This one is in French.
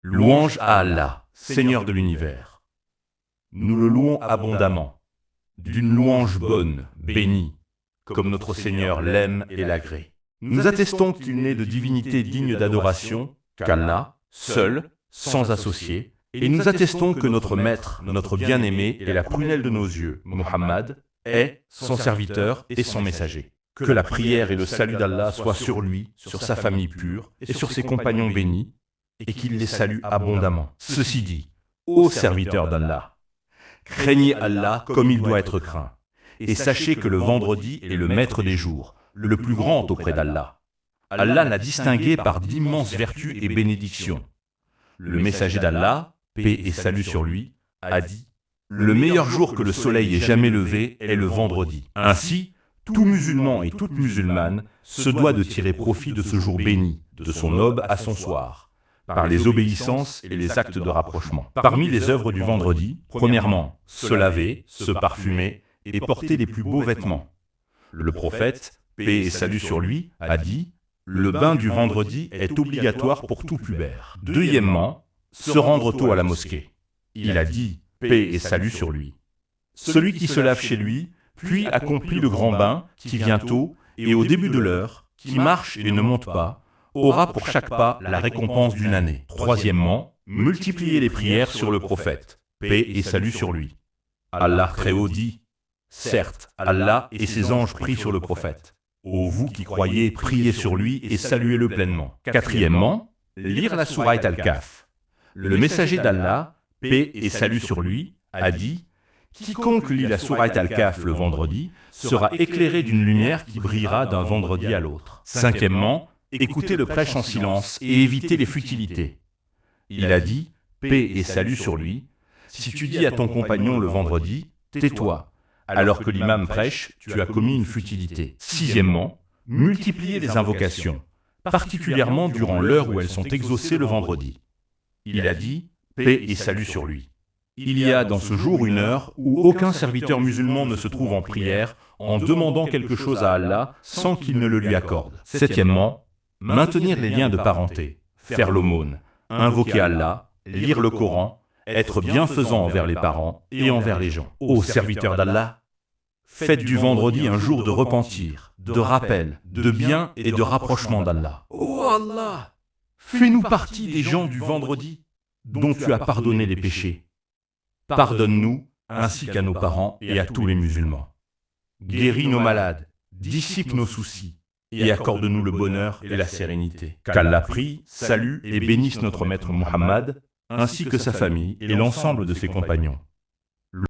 Louange à Allah, Seigneur de l'univers. Nous le louons abondamment, d'une louange bonne, bénie, comme notre Seigneur l'aime et l'agrée. Nous attestons qu'il n'est de divinité digne d'adoration qu'Allah, seul, sans associé, et nous attestons que notre Maître, notre bien-aimé et la prunelle de nos yeux, Muhammad, est son serviteur et son messager. Que la prière et le salut d'Allah soient sur lui, sur sa famille pure et sur ses compagnons bénis, et qu'il les salue abondamment. Ceci dit, ô serviteurs d'Allah, craignez Allah comme il doit être craint, et sachez que le vendredi est le maître des jours, le plus grand auprès d'Allah. Allah n'a distingué par d'immenses vertus et bénédictions. Le messager d'Allah, paix et salut sur lui, a dit « Le meilleur jour que le soleil ait jamais levé est le vendredi. Ainsi, tout musulman et toute musulmane se doit de tirer profit de ce jour béni, de son aube à son soir, par les obéissances et les actes de rapprochement. Parmi les œuvres du vendredi, premièrement, se laver, se parfumer et porter les plus beaux vêtements. Le prophète, paix et salut sur lui, a dit « Le bain du vendredi est obligatoire pour tout pubère. » Deuxièmement, se rendre tôt à la mosquée. Il a dit « Paix et salut sur lui. » Celui qui se lave chez lui, puis accomplit le grand bain, qui vient tôt, et au début de l'heure, qui marche et ne monte pas, aura pour chaque pas la récompense d'une année. Troisièmement, multiplier les prières sur le prophète, paix et salut sur lui. Allah Très-Haut dit, certes, Allah et ses anges prient sur le prophète. Ô vous qui croyez, priez sur lui et saluez-le pleinement. Quatrièmement, lire la sourate Al-Kahf. Le messager d'Allah, paix et salut sur lui, a dit, quiconque lit la sourate Al-Kahf le vendredi sera éclairé d'une lumière qui brillera d'un vendredi à l'autre. Cinquièmement, écoutez le prêche en silence et évitez les futilités. Il a dit, paix et salut sur lui, si tu dis à ton compagnon le vendredi, tais-toi, alors que l'imam prêche, tu as commis une futilité. Sixièmement, multipliez les invocations, particulièrement durant l'heure où elles sont exaucées le vendredi. Il a dit, paix et salut sur lui. Il y a dans ce jour une heure où aucun serviteur musulman ne se trouve en prière en demandant quelque chose à Allah sans qu'il ne le lui accorde. Septièmement, maintenir les liens de parenté, faire l'aumône, invoquer Allah, lire le Coran, être bienfaisant envers les parents et envers les gens. Ô serviteurs d'Allah, faites du vendredi un jour de repentir, de rappel, de bien et de rapprochement d'Allah. Ô Allah, fais-nous partie des gens du vendredi dont tu as pardonné les péchés. Pardonne-nous ainsi qu'à nos parents et à tous les musulmans. Guéris nos malades, dissipe nos soucis, et accorde-nous le bonheur et la sérénité. Qu'Allah prie, salue et bénisse notre maître Muhammad, ainsi que sa famille et l'ensemble de ses compagnons.